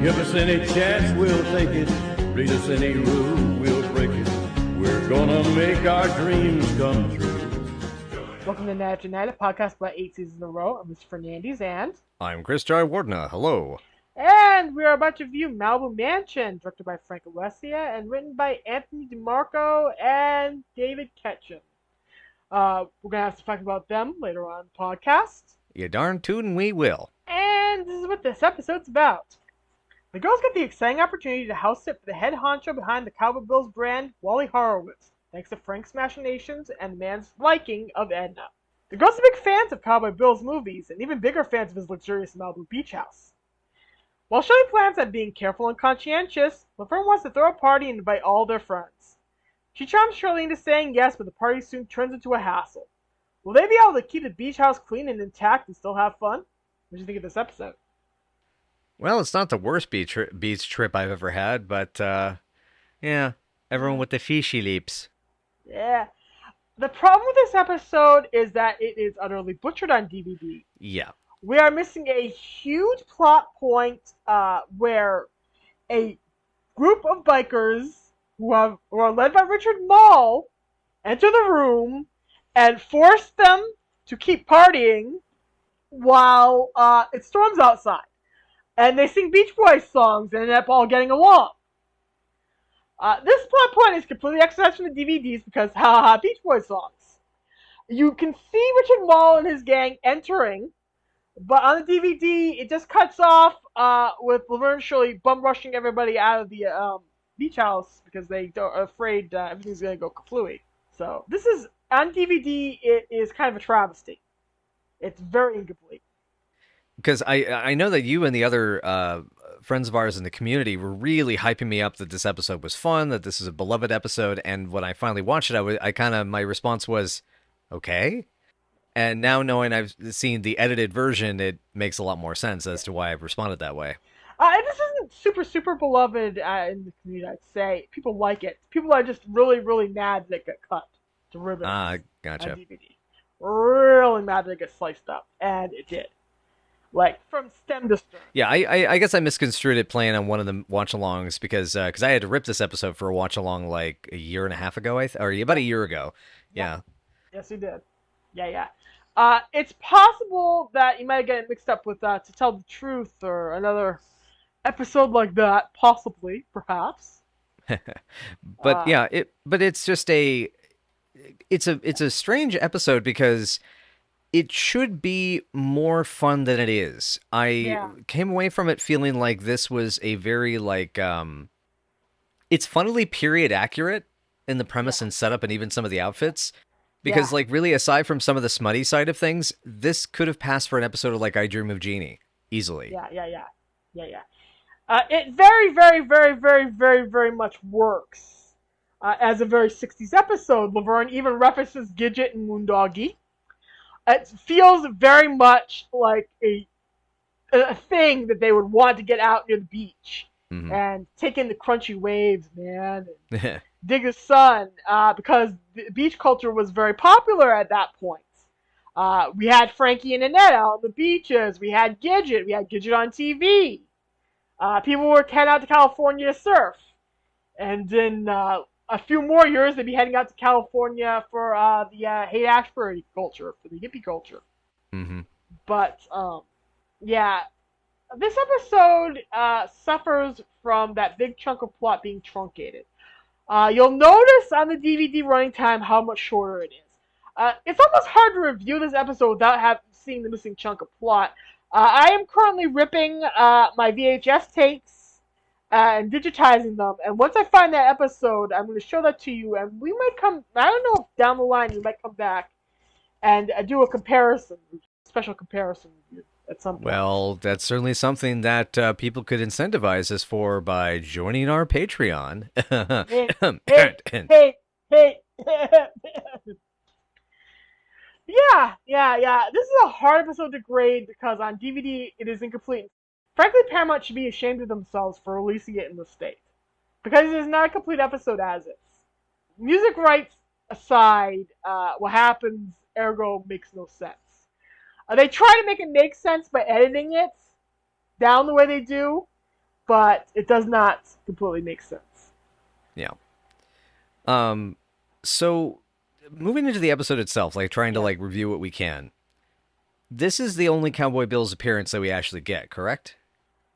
Give us any chance, we'll take it. Read us any rule, we'll break it. We're gonna make our dreams come true. Welcome to Navtastic, a podcast about 8 seasons in a row. I'm Mr. Fernandez, and I'm Chris J. Wardner. Hello. And we are about to review Malibu Mansion, directed by Frank Alessia and written by Anthony DeMarco and David Ketchum. We're going to have to talk about them later on in the podcast. You darn tootin' we will. And this is what this episode's about. The girls get the exciting opportunity to house sit for the head honcho behind the Cowboy Bill's brand, Wally Horowitz, thanks to Frank's machinations and the man's liking of Edna. The girls are big fans of Cowboy Bill's movies, and even bigger fans of his luxurious Malibu beach house. While Shirley plans on being careful and conscientious, Laverne wants to throw a party and invite all their friends. She charms Shirley into saying yes, but the party soon turns into a hassle. Will they be able to keep the beach house clean and intact and still have fun? What do you think of this episode? Well, it's not the worst beach trip I've ever had, but, yeah, everyone with the fishy lips. Yeah. The problem with this episode is that it is utterly butchered on DVD. Yeah. We are missing a huge plot point where a group of bikers who are led by Richard Mall enter the room and force them to keep partying while it storms outside. And they sing Beach Boys songs and end up all getting along. This plot point is completely excised from the DVDs because, Beach Boys songs. You can see Richard Mall and his gang entering, but on the DVD, it just cuts off with Laverne Shirley bum rushing everybody out of the beach house because they are afraid everything's going to go kaflooey. So this is, on DVD, it is kind of a travesty. It's very incomplete. Because I know that you and the other friends of ours in the community were really hyping me up that this episode was fun, that this is a beloved episode, and when I finally watched it, my response was, okay? And now knowing I've seen the edited version, it makes a lot more sense as to why I've responded that way. This isn't super beloved in the community, I'd say. People like it. People are just really, really mad that it got cut to ribbons gotcha. on DVD. Really mad that it got sliced up, and it did. Like, from stem to stern. Yeah, I guess I misconstrued it playing on one of the watch-alongs because I had to rip this episode for a watch-along like a year and a half ago, or about a year ago. Yeah. Yes, you did. Yeah. It's possible that you might get it mixed up with To Tell the Truth or another episode like that, possibly, perhaps. But yeah, it's just it's a strange episode because it should be more fun than it is. I came away from it feeling like this was a very it's funnily period accurate in the premise and setup and even some of the outfits. Because really, aside from some of the smutty side of things, this could have passed for an episode of I Dream of Jeannie easily. Yeah. It very, very, very, very, very, very much works as a very 60s episode. Laverne even references Gidget and Moondoggie. It feels very much like a thing that they would want to get out near the beach and take in the crunchy waves, man, and dig the sun, because the beach culture was very popular at that point. We had Frankie and Annette out on the beaches. We had Gidget. We had Gidget on TV. People were heading out to California to surf. And in a few more years, they'd be heading out to California for the Haight-Ashbury culture, for the hippie culture. Mm-hmm. But, this episode suffers from that big chunk of plot being truncated. You'll notice on the DVD running time how much shorter it is. It's almost hard to review this episode without seeing the missing chunk of plot. I am currently ripping my VHS tapes and digitizing them, and once I find that episode, I'm going to show that to you, and we might I don't know if down the line we might come back and do a special comparison review at some point. Well, that's certainly something that people could incentivize us for by joining our Patreon. Hey. Yeah. This is a hard episode to grade because on DVD it is incomplete. Frankly, Paramount should be ashamed of themselves for releasing it in this state, because it is not a complete episode as is. Music rights aside, what happens, ergo, makes no sense. They try to make it make sense by editing it down the way they do, but it does not completely make sense. Yeah. So moving into the episode itself, like trying to like review what we can. This is the only Cowboy Bill's appearance that we actually get, correct?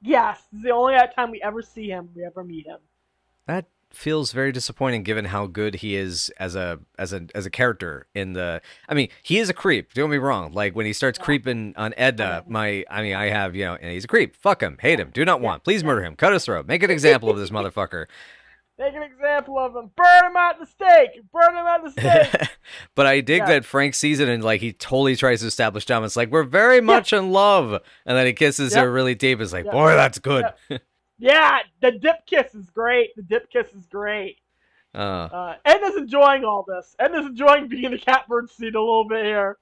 Yes, this is the only time we ever see him, we ever meet him. That feels very disappointing given how good he is as a character in the I mean, he is a creep, don't get me wrong. Like when he starts creeping on Edna, I have, and he's a creep. Fuck him, hate him, do not want. Please murder him, cut his throat, make an example of this motherfucker. Make an example of him. Burn him at the stake. Burn him at the stake. But I dig that Frank sees it and like he totally tries to establish dominance. Like we're very much in love, and then he kisses her really deep. It's like, boy, that's good. Yeah, the dip kiss is great. Edna's enjoying all this. Edna's enjoying being in the catbird seat a little bit here,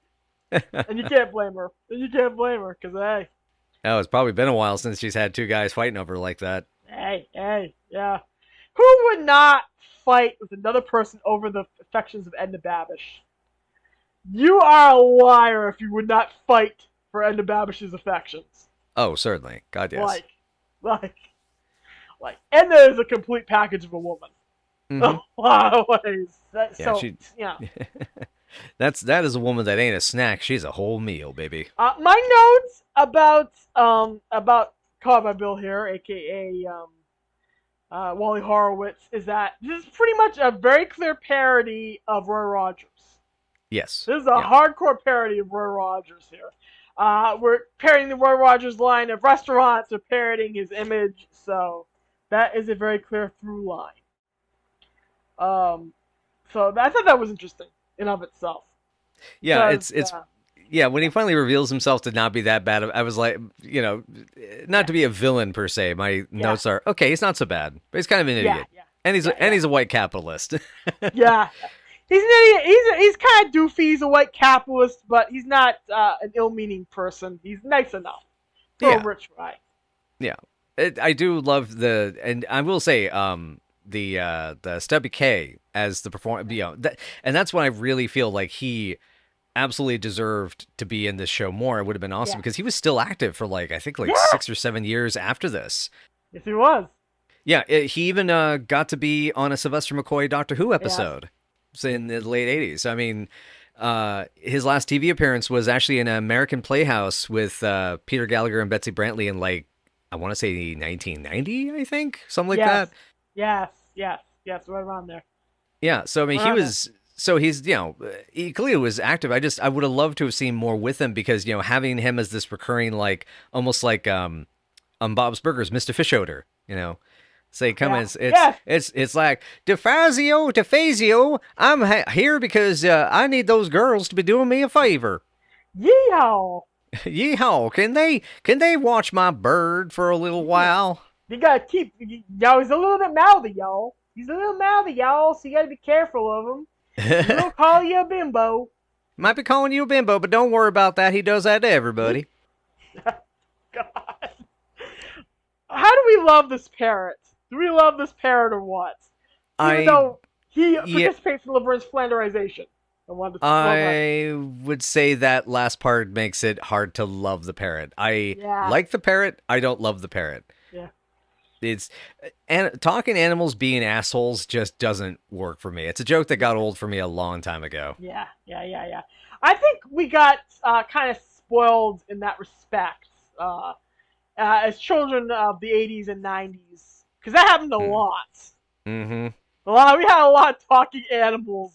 and you can't blame her. Because hey. Oh, it's probably been a while since she's had two guys fighting over her like that. Hey, yeah. Who would not fight with another person over the affections of Edna Babish? You are a liar if you would not fight for Edna Babish's affections. Oh, certainly. God, yes. Like Edna is a complete package of a woman. Mm-hmm. In a lot of ways. That is a woman that ain't a snack. She's a whole meal, baby. My notes about Cowboy Bill here, aka Wally Horowitz, is that this is pretty much a very clear parody of Roy Rogers. Yes. This is a hardcore parody of Roy Rogers here. We're parodying the Roy Rogers line of restaurants, we're parodying his image, so that is a very clear through line. So I thought that was interesting in of itself. Yeah, it's when he finally reveals himself to not be that bad, I was like, not to be a villain per se. My notes are, okay, he's not so bad, but he's kind of an idiot. And he's a white capitalist. Yeah. He's an idiot. He's kind of doofy. He's a white capitalist, but he's not an ill-meaning person. He's nice enough for a rich guy. Yeah. I do love and I will say, the Stubby K as the performer, and that's when I really feel like he absolutely deserved to be in this show more. It would have been awesome because he was still active for I think 6 or 7 years after this. Yes, he was. Yeah, he even got to be on a Sylvester McCoy Doctor Who episode in the late 80s. I mean, his last TV appearance was actually in American Playhouse with Peter Gallagher and Betsy Brantley in I want to say 1990, I think, something like that. Yes, right around there. Yeah, so I mean, he clearly was active. I would have loved to have seen more with him because, having him as this recurring, almost like Bob's Burgers, Mr. Fish Odor, Say, come in. It's like, DeFazio, I'm here because I need those girls to be doing me a favor. Yeehaw! Yeehaw! Can they watch my bird for a little while? You gotta keep, he's a little bit mouthy, y'all. So you gotta be careful of him. He'll call you a bimbo. Might be calling you a bimbo, but don't worry about that. He does that to everybody. God. How do we love this parrot? Do we love this parrot or what? Even though he participates in Laverne's flanderization. I would say that last part makes it hard to love the parrot. I like the parrot. I don't love the parrot. Yeah. Talking animals being assholes just doesn't work for me. It's a joke that got old for me a long time ago. Yeah. I think we got kind of spoiled in that respect as children of the 80s and 90s. Because that happened a lot. Mm-hmm. We had a lot of talking animals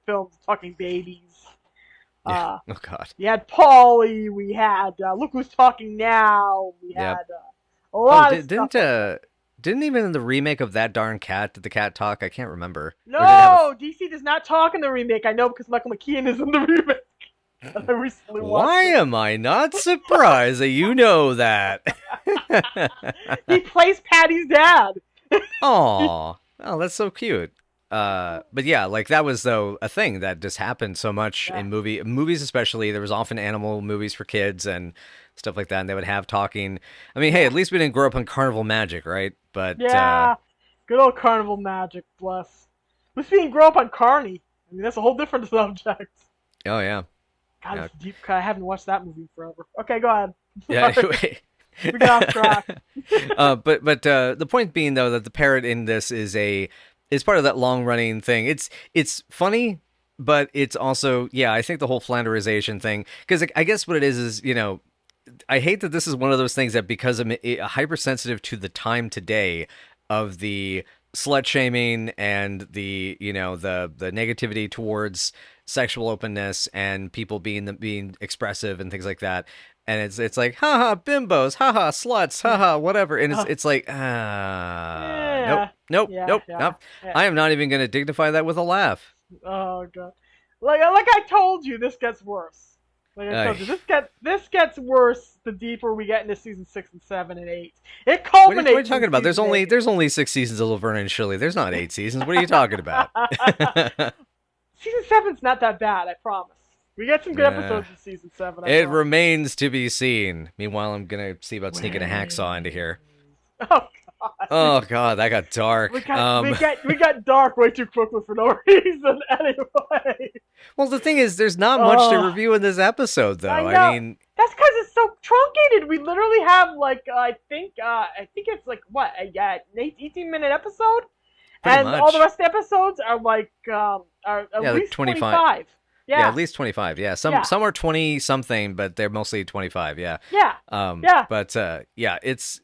films, talking babies. Oh, God. We had Polly. We had Look Who's Talking Now. We had a lot of stuff. Didn't even in the remake of That Darn Cat, did the cat talk? I can't remember. No, DC does not talk in the remake. I know because Michael McKean is in the remake. I recently watched Why am I not surprised that you know that? He plays Patty's dad. Aw. Oh, that's so cute. But yeah, that was though a thing that just happened so much in movies, especially. There was often animal movies for kids and stuff like that, and they would have talking. I mean, hey, at least we didn't grow up on Carnival Magic, right? But good old Carnival Magic, bless. At least we didn't grow up on Carney. I mean, that's a whole different subject. Oh yeah. God, it's deep. I haven't watched that movie forever. Okay, go ahead. Yeah. Anyway. We got off track. But the point being though that the parrot in this is part of that long running thing. It's funny, but it's also I think the whole flanderization thing, because I guess what it is I hate that this is one of those things that because I'm hypersensitive to the time today of the slut shaming and the the negativity towards sexual openness and people being expressive and things like that. And it's like, haha, bimbos, haha, sluts, haha, whatever. And it's like, nope. I am not even going to dignify that with a laugh. Oh god, like I told you, this gets worse. Like I told you, this gets worse the deeper we get into season 6 and 7 and 8. It culminates. What are you talking about? There's only 6 seasons of Laverne and Shirley. There's not 8 seasons. What are you talking about? Season 7's not that bad, I promise. We get some good episodes in season 7. It remains to be seen. Meanwhile, I'm gonna see about sneaking a hacksaw into here. Oh god. Oh god, that got dark. We got dark way too quickly for no reason. Anyway. Well, the thing is, there's not much to review in this episode, though. I mean, that's because it's so truncated. We literally have like I think it's like what an 18-minute episode, pretty and much. all the rest of the episodes are like are at least like 25. Yeah, at least 25. Yeah, some are 20 something, but they're mostly 25. Yeah. Yeah. But it's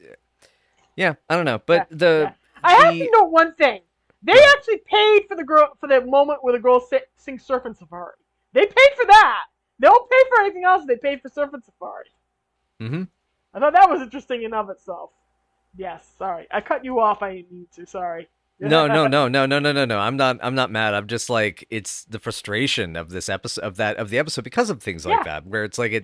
I don't know, but I have to note one thing. They actually paid for the moment where the girl sings Surfing Safari. They paid for that. They don't pay for anything else. They paid for Surfing Safari. Mm-hmm. I thought that was interesting in of itself. Yes, sorry. I cut you off. I didn't need to. Sorry. No. I'm not mad. I'm just like, it's the frustration of this episode of the episode because of things like that, where it's like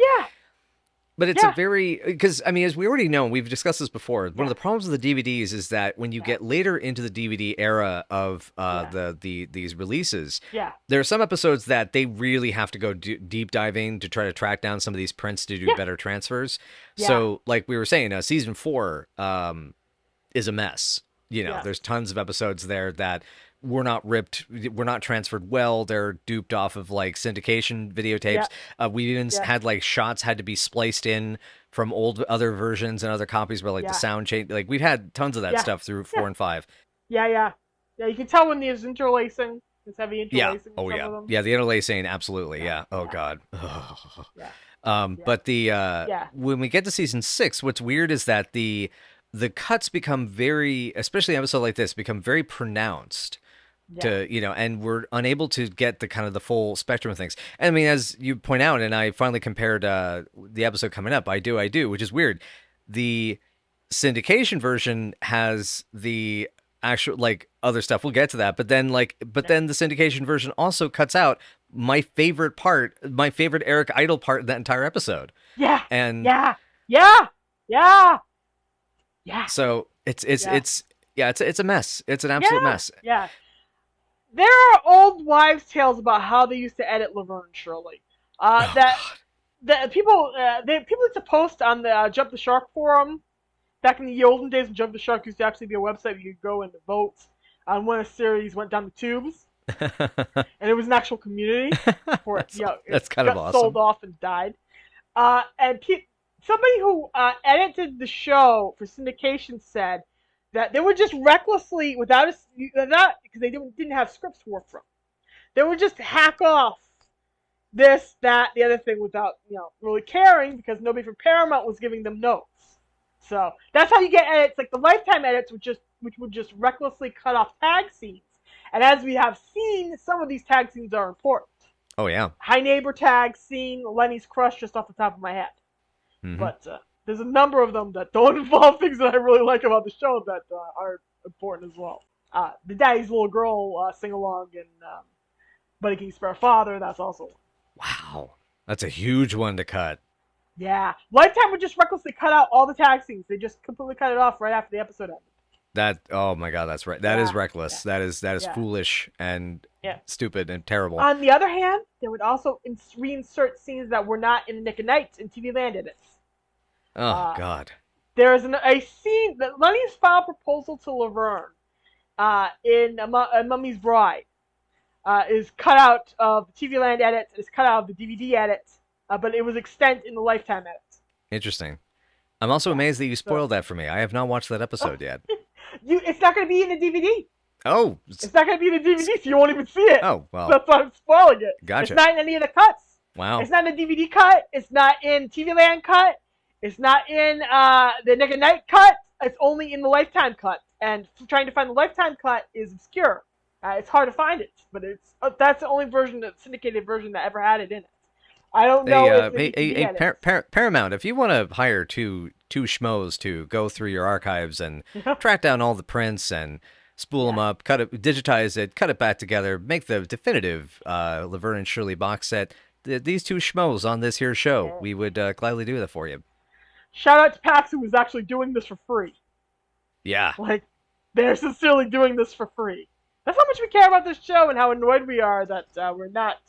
But it's a very, because I mean, as we already know, we've discussed this before. One of the problems with the DVDs is that when you get later into the DVD era of these releases, there are some episodes that they really have to go deep diving to try to track down some of these prints to do better transfers. So, like we were saying, season 4 is a mess. There's tons of episodes there that were not ripped, were not transferred well. They're duped off of like syndication videotapes. We even had like shots had to be spliced in from other versions and other copies where like the sound change. Like we've had tons of that stuff through 4 and 5. Yeah. You can tell when there's interlacing. There's heavy interlacing. Oh yeah. Yeah, the interlacing, absolutely. Yeah. Oh god. But when we get to season 6, what's weird is that the cuts become very, especially an episode like this, become very pronounced. And we're unable to get the kind of the full spectrum of things. And I mean, as you point out, and I finally compared the episode coming up, I do, which is weird. The syndication version has the actual like other stuff. We'll get to that, but then the syndication version also cuts out my favorite part, my favorite Eric Idle part in that entire episode. Yeah. And yeah. So it's a mess. It's an absolute mess. Yeah. There are old wives' tales about how they used to edit Laverne and Shirley. That people used to post on the Jump the Shark forum back in the olden days when Jump the Shark used to actually be a website where you could go and vote on when a series went down the tubes, and it was an actual community. That's kind of awesome. Sold off and died. And somebody who edited the show for syndication said that they would just recklessly, because they didn't have scripts to work from, they would just hack off this, that, the other thing without really caring, because nobody from Paramount was giving them notes. So that's how you get edits, like the Lifetime edits, which would just recklessly cut off tag scenes. And as we have seen, some of these tag scenes are important. Oh yeah. High Neighbor tag scene, Lenny's crush, just off the top of my head. Mm-hmm. But there's a number of them that don't involve things that I really like about the show that are important as well. The Daddy's Little Girl sing-along and Buddy King's Spare Father, that's also one. Wow. That's a huge one to cut. Yeah. Lifetime would just recklessly cut out all the tag scenes. They just completely cut it off right after the episode ended. Oh my god, that's right. That is reckless. Yeah. That is foolish and stupid and terrible. On the other hand, they would also reinsert scenes that were not in the Nick of Night in TV Land edits. Oh god. There is a scene that Lenny's final proposal to Laverne in Mummy's Bride is cut out of the TV Land edits. It's cut out of the DVD edits, but it was extant in the Lifetime edits. Interesting. I'm also amazed that you spoiled that for me. I have not watched that episode yet. It's not going to be in the DVD. Oh, It's not going to be in the DVD, so you won't even see it. Oh, well. That's why I'm spoiling it. Gotcha. It's not in any of the cuts. Wow. It's not in the DVD cut. It's not in TV Land cut. It's not in the Nick at Night cut. It's only in the Lifetime cut. And trying to find the Lifetime cut is obscure. It's hard to find it, but that's the only version, the syndicated version that ever had it in it. I don't know if Paramount, if you want to hire two schmoes to go through your archives and track down all the prints and spool them up, digitize it, cut it back together, make the definitive Laverne and Shirley box set, these two schmoes on this here show, we would gladly do that for you. Shout out to Pax, who was actually doing this for free. Yeah. Like, they're sincerely doing this for free. That's how much we care about this show and how annoyed we are that we're not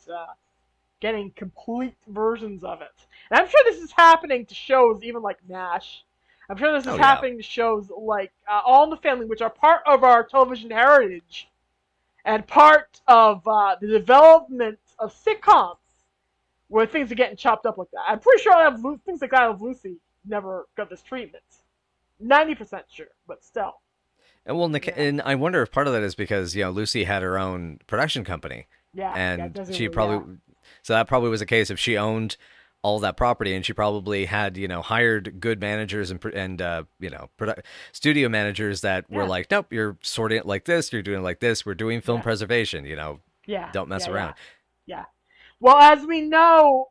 getting complete versions of it. And I'm sure this is happening to shows even like MASH. I'm sure this is happening to shows like All in the Family, which are part of our television heritage and part of the development of sitcoms where things are getting chopped up like that. I'm pretty sure things like I Love Lucy never got this treatment. 90% sure, but still. And well, and I wonder if part of that is because Lucy had her own production company. Yeah, and she probably so that probably was a case if she owned all that property and she probably had hired good managers and studio managers that were like, nope, you're sorting it like this, you're doing it like this, we're doing film preservation, don't mess around. Yeah. Well, as we know,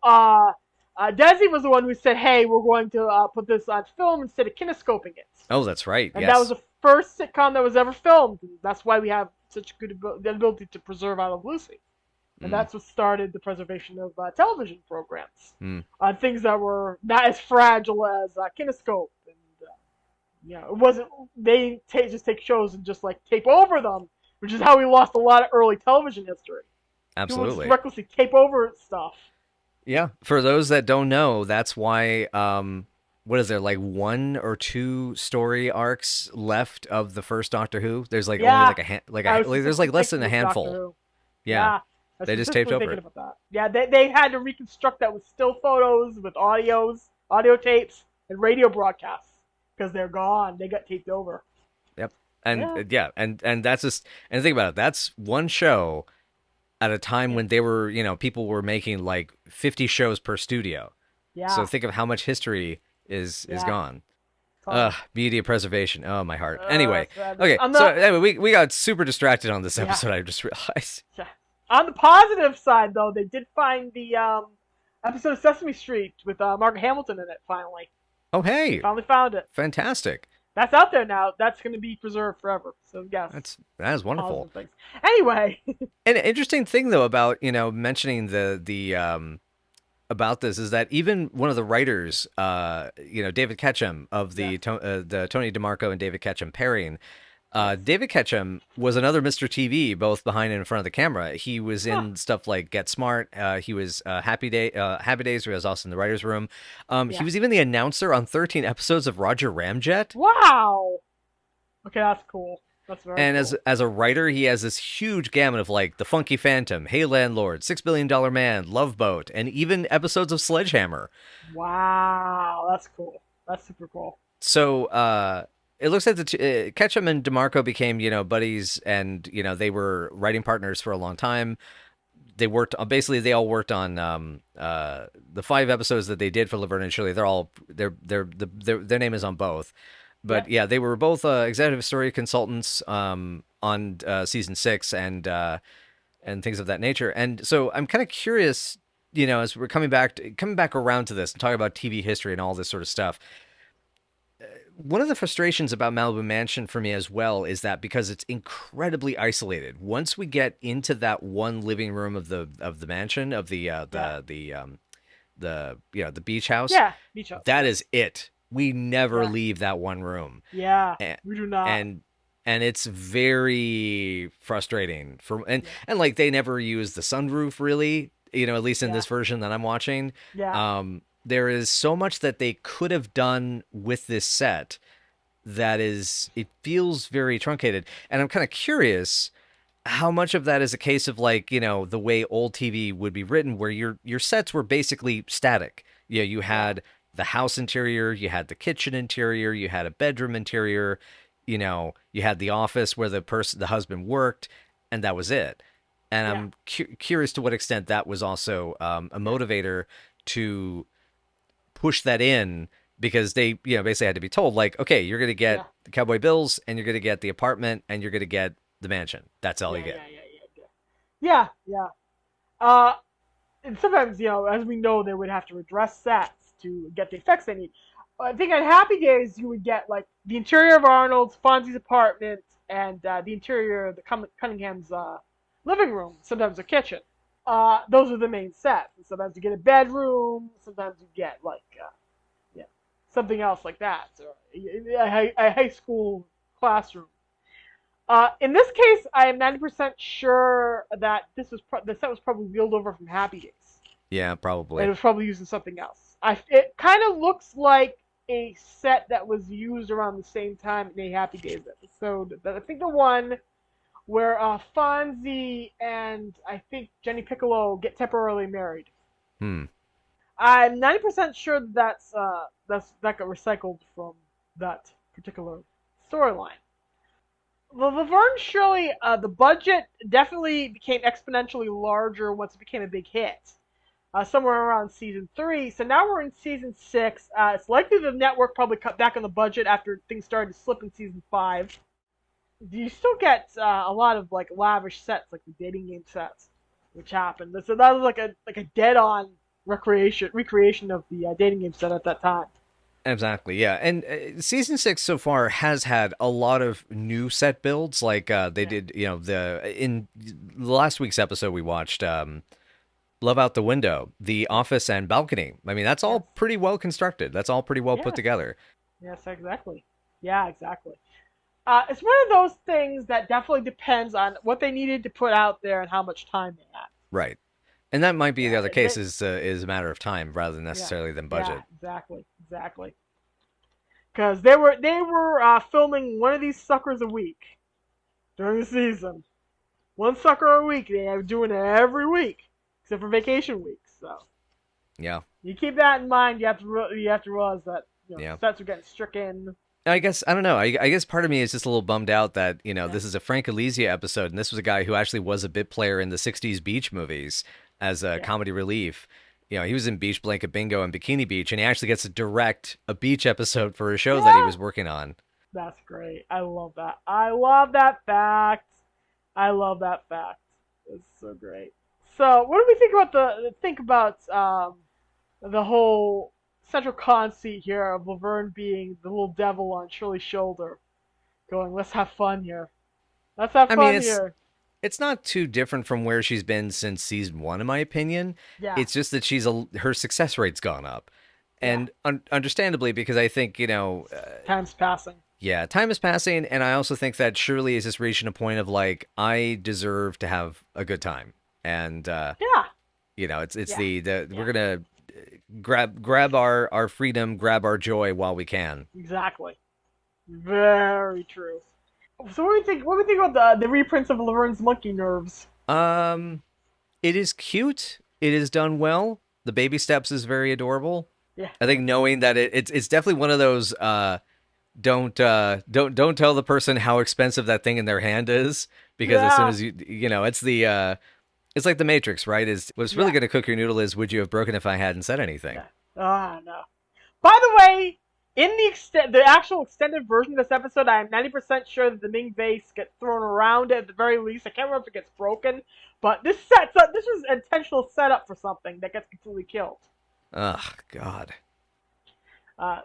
Desi was the one who said, hey, we're going to put this on film instead of kinescoping it. Oh, that's right. And that was the first sitcom that was ever filmed. And that's why we have such good ability to preserve I Love Lucy. And that's what started the preservation of television programs. Things that were not as fragile as kinescope. And, it wasn't, they just take shows and just like tape over them, which is how we lost a lot of early television history. Absolutely. People recklessly tape over stuff. Yeah. For those that don't know, that's why, what is there, like 1 or 2 story arcs left of the first Doctor Who? There's like only there's like less than a handful. Yeah. They just taped over it. About that. Yeah, they had to reconstruct that with still photos, with audio tapes, and radio broadcasts because they're gone. They got taped over. Yep. And and that's just, and think about it. That's one show at a time when they were, people were making like 50 shows per studio. Yeah. So think of how much history is gone. Media preservation. Oh, my heart. Anyway. Okay. So anyway, we got super distracted on this episode. I just realized. Yeah. On the positive side, though, they did find the episode of Sesame Street with Margaret Hamilton in it, finally. Oh, hey. They finally found it. Fantastic. That's out there now. That's going to be preserved forever. So, yes. That is wonderful. Anyway. An interesting thing, though, about, mentioning the about this is that even one of the writers, David Ketchum of the Tony DeMarco and David Ketchum pairing, David Ketchum was another Mr. TV, both behind and in front of the camera. He was in stuff like Get Smart. He was Happy Days, where he was also in the writer's room. He was even the announcer on 13 episodes of Roger Ramjet. Wow. Okay, that's cool. That's very cool. As a writer, he has this huge gamut of like The Funky Phantom, Hey Landlord, $6 Billion Man, Love Boat, and even episodes of Sledgehammer. Wow, that's cool. That's super cool. So, it looks like Ketchum and DeMarco became, buddies, and they were writing partners for a long time. They worked basically. They all worked on the 5 episodes that they did for Laverne and Shirley. Their name is on both, but they were both executive story consultants on season 6 and things of that nature. And so I'm kind of curious, as we're coming back around to this and talking about TV history and all this sort of stuff. One of the frustrations about Malibu Mansion for me as well is that because it's incredibly isolated. Once we get into that one living room of the mansion of the beach house, that is it. We never leave that one room. Yeah, we do not. And it's very frustrating and like they never use the sunroof really, at least in this version that I'm watching. Yeah. There is so much that they could have done with this set that it feels very truncated. And I'm kind of curious how much of that is a case of like, the way old TV would be written where your sets were basically static. You had the house interior, you had the kitchen interior, you had a bedroom interior, you had the office where the husband worked, and that was it. And Yeah. I'm curious to what extent that was also a motivator to push that in, because they, basically had to be told, like, okay, you're going to get the Cowboy Bills, and you're going to get the apartment, and you're going to get the mansion. That's all you get. Yeah. And sometimes, as we know, they would have to redress sets to get the effects they need. I think on Happy Days, you would get like the interior of Arnold's, Fonzie's apartment, and the interior of the Cunningham's living room. Sometimes a kitchen. Those are the main sets. And sometimes you get a bedroom. Sometimes you get like something else like that. So a high school classroom. In this case, I am 90% sure that the set was probably wheeled over from Happy Days. Yeah, probably. And it was probably using something else. It kind of looks like a set that was used around the same time in a Happy Days episode. I think the one where Fonzie and I think Jenny Piccolo get temporarily married. I'm 90% sure that that got recycled from that particular storyline. The Laverne Shirley, the budget definitely became exponentially larger once it became a big hit. Somewhere around season 3. So now we're in season 6. It's likely the network probably cut back on the budget after things started to slip in season 5. You still get a lot of like lavish sets, like the dating game sets, which happened. So that was like a dead-on recreation of the dating game set at that time. Exactly, yeah. And season 6 so far has had a lot of new set builds. Like they did, in last week's episode we watched Love Out the Window, the office and balcony. I mean, that's all pretty well constructed. That's all pretty well put together. Yes, exactly. Yeah, exactly. It's one of those things that definitely depends on what they needed to put out there and how much time they had. Right. And that might be the other case is a matter of time rather than necessarily than budget. Yeah, exactly. Because they were filming one of these suckers a week during the season. One sucker a week. They were doing it every week, except for vacation weeks. So yeah, you keep that in mind. You have to realize that sets are getting stricken. I guess I don't know. I guess part of me is just a little bummed out that this is a Frank Elysia episode, and this was a guy who actually was a bit player in the '60s beach movies as a comedy relief. He was in Beach Blanket Bingo and Bikini Beach, and he actually gets to direct a beach episode for a show that he was working on. That's great. I love that. I love that fact. It's so great. So, what do we think about the whole central conceit here of Laverne being the little devil on Shirley's shoulder, going, "Let's have fun here. Let's have fun here." It's not too different from where she's been since season 1, in my opinion. Yeah. It's just that her success rate's gone up. And understandably, because I think, time's passing. Yeah, time is passing, and I also think that Shirley is just reaching a point of, like, I deserve to have a good time. And, it's we're going to grab our freedom, grab our joy while we can. Exactly. Very true. So what do we think about the reprints of Laverne's monkey nerves? It is cute. It is done well. The baby steps is very adorable. Yeah. I think knowing that it's definitely one of those don't tell the person how expensive that thing in their hand is, because as soon as it's like the Matrix, right? What's really going to cook your noodle is, would you have broken if I hadn't said anything? No. By the way, in the actual extended version of this episode, I am 90% sure that the Ming vase gets thrown around at the very least. I can't remember if it gets broken, but this was an intentional setup for something that gets completely killed. Oh, God.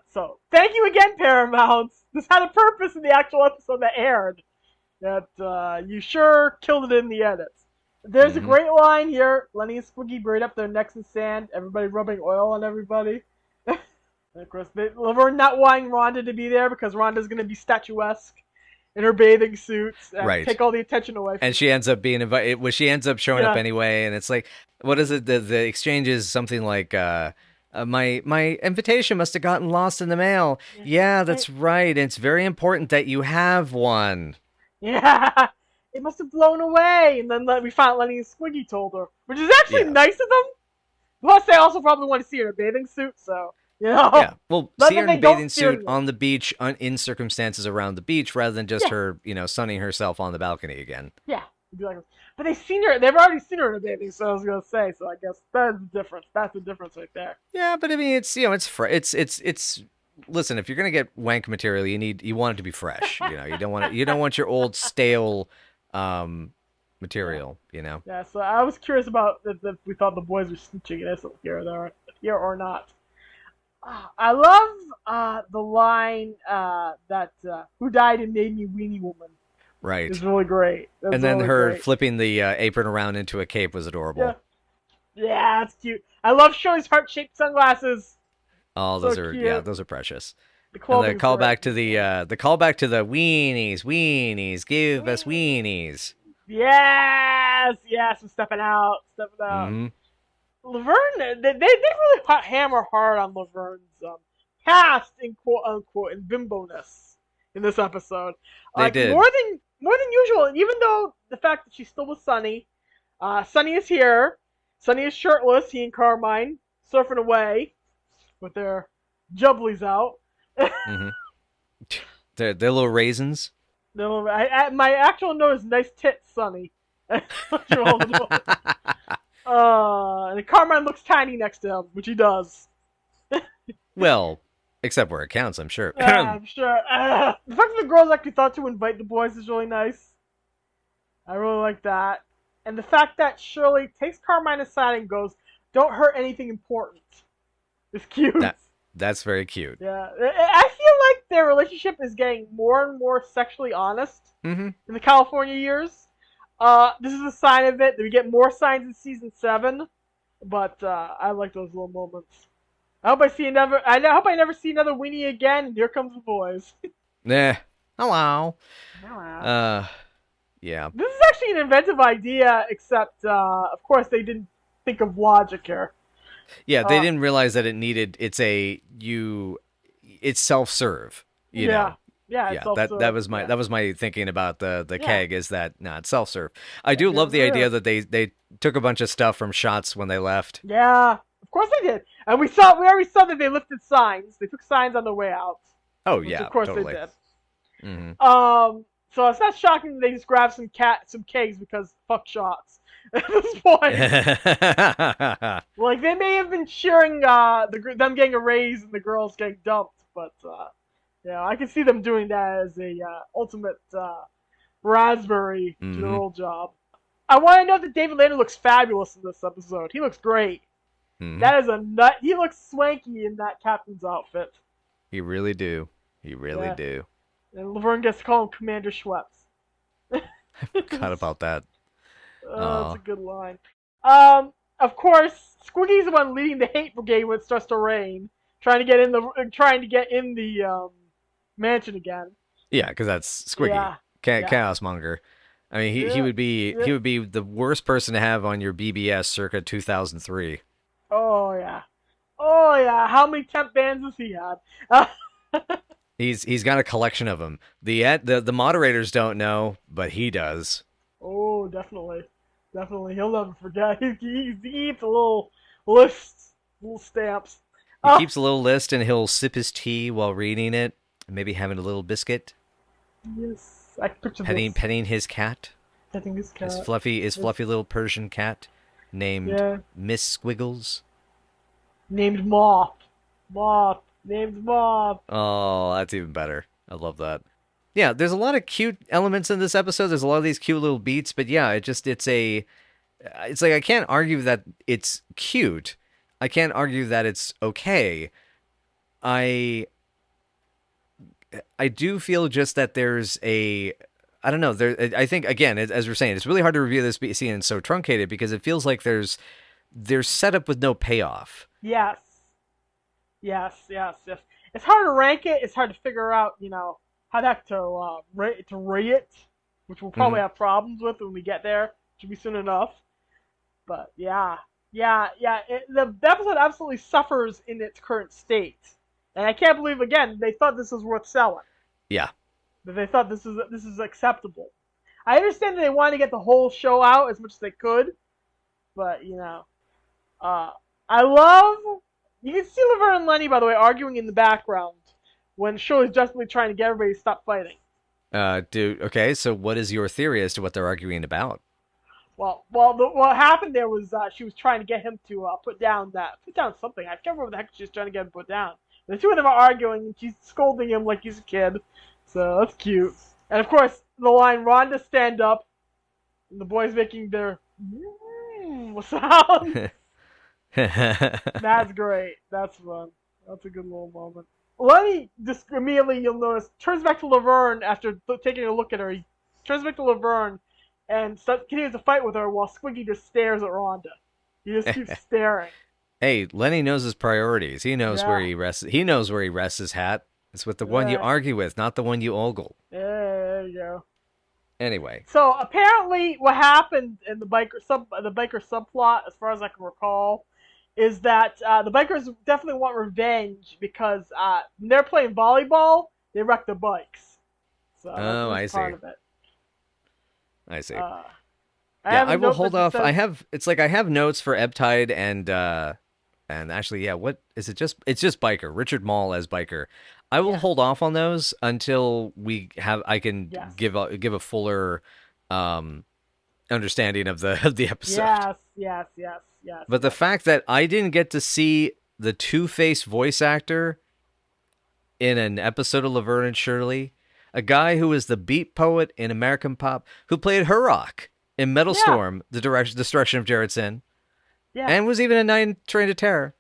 So, thank you again, Paramount. This had a purpose in the actual episode that aired. That you sure killed it in the edits. There's a great line here. Lenny and Squiggy buried up their necks in sand. Everybody rubbing oil on everybody. And of course, Laverne not wanting Rhonda to be there because Rhonda's going to be statuesque in her bathing suits and take all the attention away from her. And she ends up being invited. Well, she ends up showing up anyway, and it's like, what is it? The exchange is something like, my invitation must have gotten lost in the mail. Yeah, that's right. It's very important that you have one. Yeah, it must have blown away. And then we found Lenny and Squiggy told her, which is actually nice of them. Plus, they also probably want to see her in a bathing suit, so. You know? Yeah. Well, Not see that her in they a don't bathing steer suit you. on the beach, in circumstances around the beach, rather than just Yeah. her, sunning herself on the balcony again. Yeah. Exactly. But they've already seen her in a bathing suit, I was going to say, so I guess that's the difference. That's the difference right there. Yeah, but I mean, it's. Listen, if you're gonna get wank material, you want it to be fresh. You don't want your old stale, Yeah. material. Yeah, so I was curious about if we thought the boys were snitching this here or not. I love the line that "Who died and made me weenie woman" Right. is really great. That's And then really her great. flipping the apron around into a cape was Yeah, adorable. yeah, it's cute. I love Shirley's heart-shaped sunglasses. Oh, So yeah, cute. those are precious. The And the clothing's great. callback to the callback to the weenies, give us weenies. Yes, yes, I'm stepping out, stepping out. Mm-hmm. Laverne, they really hammer hard on Laverne's past in quote unquote and bimbo-ness in this episode, They like did. more than usual. And even though the fact that she's still with Sunny, Sunny is here. Sunny is shirtless. He and Carmine surfing away with their jubblies out. Mm-hmm. They're little raisins. No, my actual note is nice tits, Sunny. And Carmine looks tiny next to him, which he does. Well, except where it counts, I'm sure. I'm sure. The fact that the girls actually thought to invite the boys is really nice. I really like that. And the fact that Shirley takes Carmine aside and goes, "Don't hurt anything important," is cute. That's very cute. Yeah. I feel like their relationship is getting more and more sexually honest Mm-hmm. in the California years. This is a sign of it. We get more signs in season 7, but I like those little moments. I hope I never see another Winnie again. And here comes the boys. Nah. Hello. Wow. Yeah. This is actually an inventive idea, except of course they didn't think of logic here. Yeah, they didn't realize that it's self-serve, Yeah. Yeah, it's Yeah, also that was my thinking about the Yeah. keg is that it's self-serve. I do love the idea that they took a bunch of stuff from shots when they left. Yeah, of course they did. And we already saw that they lifted signs. They took signs on the way out. Oh Which yeah, of course totally. they did. Mm-hmm. So it's not shocking that they just grabbed some kegs because fuck shots at this point. Like they may have been cheering them getting a raise and the girls getting dumped, but yeah, I can see them doing that as a ultimate raspberry to their Mm-hmm. old job. I want to note that David Lander looks fabulous in this episode. He looks great. Mm-hmm. That is a nut. He looks swanky in that captain's outfit. You really do. You really do. And Laverne gets to call him Commander Schweppes. Forgot about that. Oh, that's a good line. Of course, Squiggy's the one leading the hate brigade when it starts to rain, trying to get in the mansion again. Yeah, because that's Squiggy, Yeah. Chaos Monger. I mean, he would be the worst person to have on your BBS circa 2003. Oh yeah. Oh yeah. How many temp bands has he had? He's got a collection of them. The moderators don't know, but he does. Oh, definitely. Definitely. He'll never forget. He keeps a little lists, little stamps. He keeps a little list and he'll sip his tea while reading it, maybe having a little biscuit. Yes, I can picture this. Petting his cat. Petting his cat. His fluffy little Persian cat named Miss Squiggles. Named Moth. Named Moth. Oh, that's even better. I love that. Yeah, there's a lot of cute elements in this episode. There's a lot of these cute little beats, but yeah, it's like I can't argue that it's cute. I can't argue that it's okay. I do feel just that there's I don't know. I think again, as we're saying, it's really hard to review this scene so truncated because it feels like there's setup with no payoff. Yes. It's hard to rank it. It's hard to figure out, how to rate it, which we'll probably have problems with when we get there. Should be soon enough. But yeah. The episode absolutely suffers in its current state, and I can't believe again they thought this was worth selling. Yeah. That they thought this is acceptable. I understand that they wanted to get the whole show out as much as they could, but I love You can see Laverne and Lenny, by the way, arguing in the background when Shirley's desperately trying to get everybody to stop fighting. Dude. Okay, so what is your theory as to what they're arguing about? What happened there was she was trying to get him to put down something. I can't remember what the heck she was trying to get him to put down. The two of them are arguing, and she's scolding him like he's a kid. So that's cute. And of course, the line "Rhonda, stand up," and the boys making their sound. That's great. That's fun. That's a good little moment. Lenny just immediately, you'll notice, turns back to Laverne after taking a look at her. He turns back to Laverne and continues to fight with her while Squiggy just stares at Rhonda. He just keeps staring. Hey, Lenny knows his priorities. He knows Yeah. where he rests. He knows where he rests his hat. It's with the one you Right. argue with, not the one you ogle. There you go. Anyway, So apparently, what happened in the biker subplot, as far as I can recall, is that the bikers definitely want revenge because when they're playing volleyball, they wreck their bikes. So Oh, I that's part see. of it. I see. I Yeah, have a I will note hold that off. says- I have. It's like I have notes for Eptide and actually, yeah. What is it? It's just Biker. Richard Mall as Biker. I will Yeah. hold off on those until we have. I can Yes. give a fuller understanding of the episode. Yes. But the fact that I didn't get to see the Two-Face voice actor in an episode of Laverne and Shirley, a guy who was the beat poet in American pop, who played Hurrock in Metal Yeah. Storm, the destruction of Jared Sin, Yeah. and was even in Nine Train to Terror.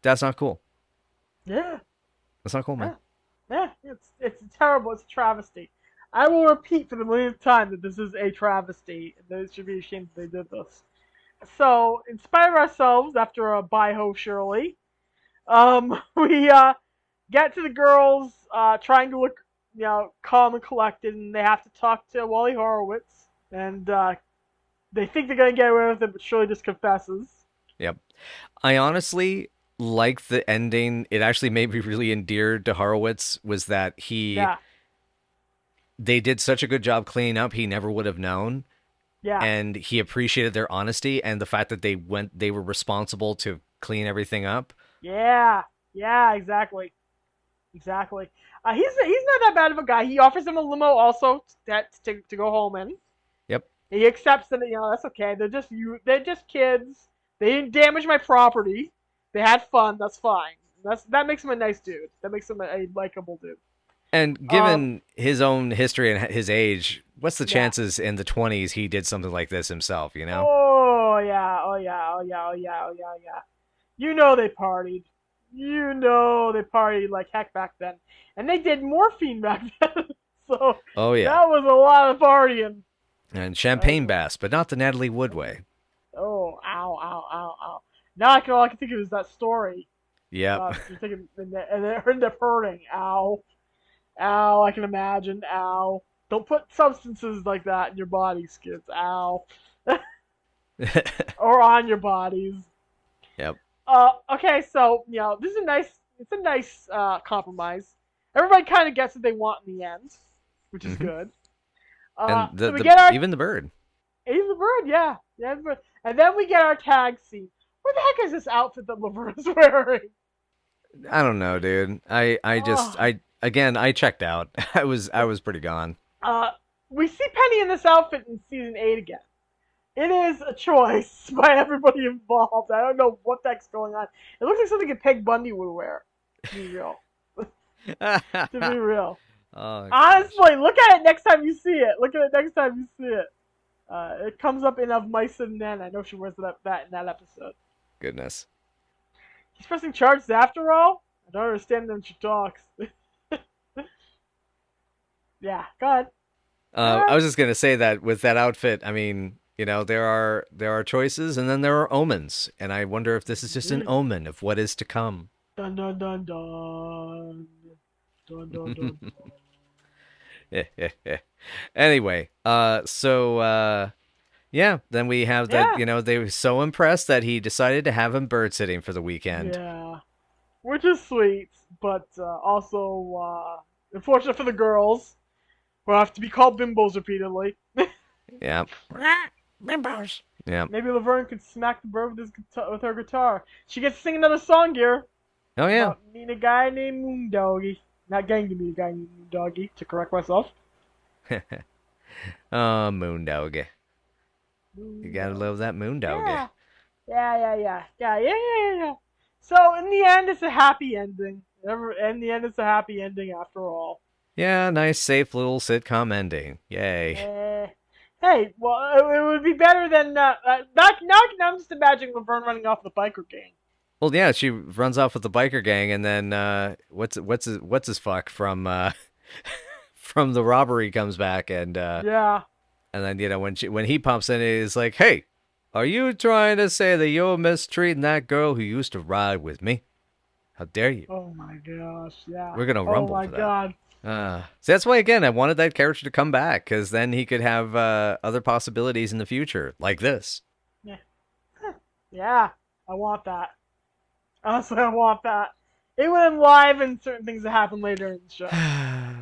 That's not cool. Yeah. That's not cool, man. Yeah. It's terrible. It's a travesty. I will repeat for the millionth time that this is a travesty. They should be ashamed that they did this. So, inspire ourselves after a bye-ho Shirley. We get to the girls trying to look, calm and collected, and they have to talk to Wally Horowitz, and they think they're gonna get away with it, but Shirley just confesses. Yep. I honestly like the ending. It actually made me really endeared to Horowitz. Was that Yeah, they did such a good job cleaning up, he never would have known. yeah, And he appreciated their honesty and the fact that they were responsible to clean everything up. yeah, exactly. He's not that bad of a guy. He offers him a limo also to go home in. Yep. He accepts that that's okay. They're just kids. They didn't damage my property. They had fun. That's fine. That makes him a nice dude. That makes him a likable dude. And given his own history and his age, what's the Yeah. chances in the 20s he did something like this himself, you know? Oh yeah. You know they partied. They partied like heck back then, and they did morphine back then. So Oh, yeah. that was a lot of partying. And champagne bass, but not the Natalie Wood way. Oh, ow. Now all I can think of is that story. Yep. You're thinking, and they end up hurting. Ow. I can imagine. Ow. Don't put substances like that in your bodies, kids. Ow. Or on your bodies. Yep. Okay, so, this is a nice compromise. Everybody kind of gets what they want in the end, which is good. And So we get our, even the bird. even the bird, yeah. The bird. And then we get our tag scene. What the heck is this outfit that Laverne's wearing? I don't know, dude. I checked out. I was pretty gone. We see Penny in this outfit in season 8 again. It is a choice by everybody involved. I don't know what the heck's going on. It looks like something that Peg Bundy would wear. To be real. To be real. Oh, Honestly, look at it next time you see it. It comes up in Of Mice and Men. I know she wears that in that episode. goodness. He's pressing charges after all? I don't understand when she talks. Yeah, go ahead. I was just gonna say that with that outfit, I mean, there are choices and then there are omens, and I wonder if this is just an omen of what is to come. Dun dun dun dun. Dun dun dun dun. Anyway, yeah, then we have that. Yeah. They were so impressed that he decided to have him bird sitting for the weekend. Yeah. Which is sweet, but also unfortunate for the girls who have to be called bimbos repeatedly. Yeah. Bimbos. Yeah. Maybe Laverne could smack the bird with her guitar. She gets to sing another song here. Oh yeah. About meeting a guy named Moondoggy. Not getting to meet a guy named Moondoggy, to correct myself. Oh, Moondog. You gotta love that Moondog. Yeah. Yeah. So in the end, it's a happy ending. In the end, it's a happy ending after all. Yeah, nice, safe little sitcom ending. Yay. Hey, well, it would be better than back now. I'm just imagining Laverne running off the biker gang. Well, yeah, she runs off with the biker gang, and then what's his fuck from from the robbery comes back, Yeah. and then when he pops in, he's like, "Hey, are you trying to say that you're mistreating that girl who used to ride with me? How dare you? Oh my gosh. Yeah. We're gonna rumble Oh my for that." god. So that's why, again, I wanted that character to come back, because then he could have other possibilities in the future, like this. Yeah. Yeah. I want that. Honestly, I want that. It would enliven certain things that happen later in the show.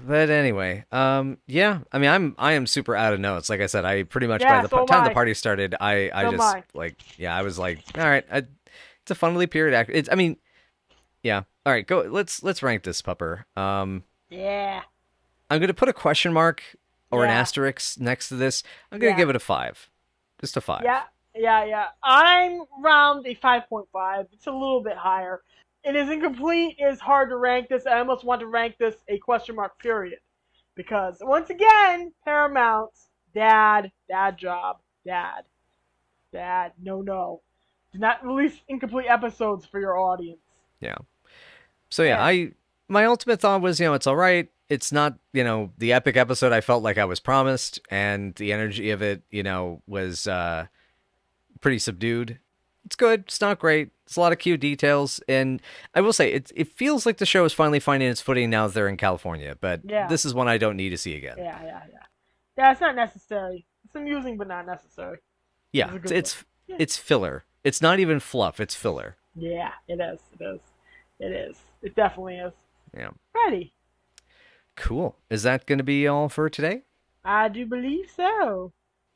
But anyway, yeah. I mean, I am super out of notes. Like I said, I pretty much Yeah, by the so am time the I. party started, I So am just I. like, yeah, I was like, all right, it's a fun little period act. I mean, yeah. All right, go. Let's rank this pupper. Yeah. I'm gonna put a question mark or an Yeah. asterisk next to this. I'm gonna Yeah. give it a 5, just a 5. Yeah. I'm around a 5.5. It's a little bit higher. It is incomplete. It is hard to rank this. I almost want to rank this a question mark period. Because, once again, Paramount, dad job, dad, no. Do not release incomplete episodes for your audience. Yeah. So yeah, my ultimate thought was, it's all right. It's not, the epic episode I felt like I was promised, and the energy of it, was pretty subdued. It's good. It's not great. It's a lot of cute details, and I will say it feels like the show is finally finding its footing now that they're in California. But Yeah. this is one I don't need to see again. Yeah, it's not necessary. It's amusing, but not necessary. Yeah, it's filler. It's not even fluff. It's filler. Yeah, it is. It definitely is. Yeah. Ready. Cool. Is that going to be all for today? I do believe so.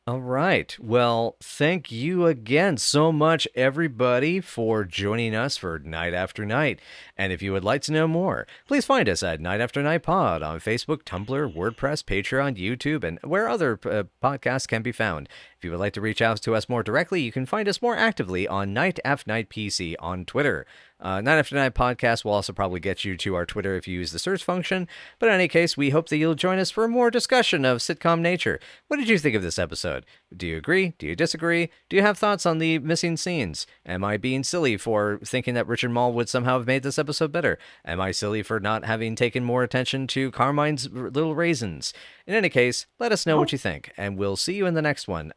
All right. Well, thank you again so much, everybody, for joining us for Night After Night. And if you would like to know more, please find us at Night After Night Pod on Facebook, Tumblr, WordPress, Patreon, YouTube, and where other podcasts can be found. If you would like to reach out to us more directly, you can find us more actively on Night After Night PC on Twitter. Night After Night Podcast will also probably get you to our Twitter if you use the search function. But in any case, we hope that you'll join us for more discussion of sitcom nature. What did you think of this episode? Do you agree? Do you disagree? Do you have thoughts on the missing scenes? Am I being silly for thinking that Richard Mall would somehow have made this episode better? Am I silly for not having taken more attention to Carmine's little raisins? In any case, let us know what you think, and we'll see you in the next one.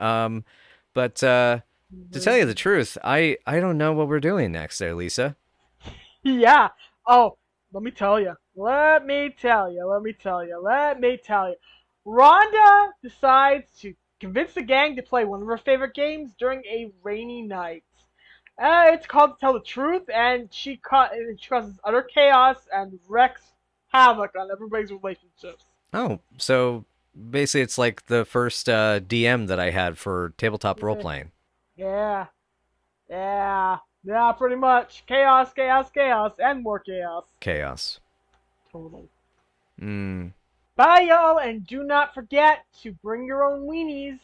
But to tell you the truth, I don't know what we're doing next there, Lisa. Yeah. Oh, let me tell you. Rhonda decides to convince the gang to play one of her favorite games during a rainy night. It's called To Tell the Truth, and she causes utter chaos and wreaks havoc on everybody's relationships. Oh, so basically it's like the first DM that I had for tabletop role-playing. Yeah, pretty much. Chaos, and more chaos. Chaos. Total. Hmm. Bye, y'all, and do not forget to bring your own weenies.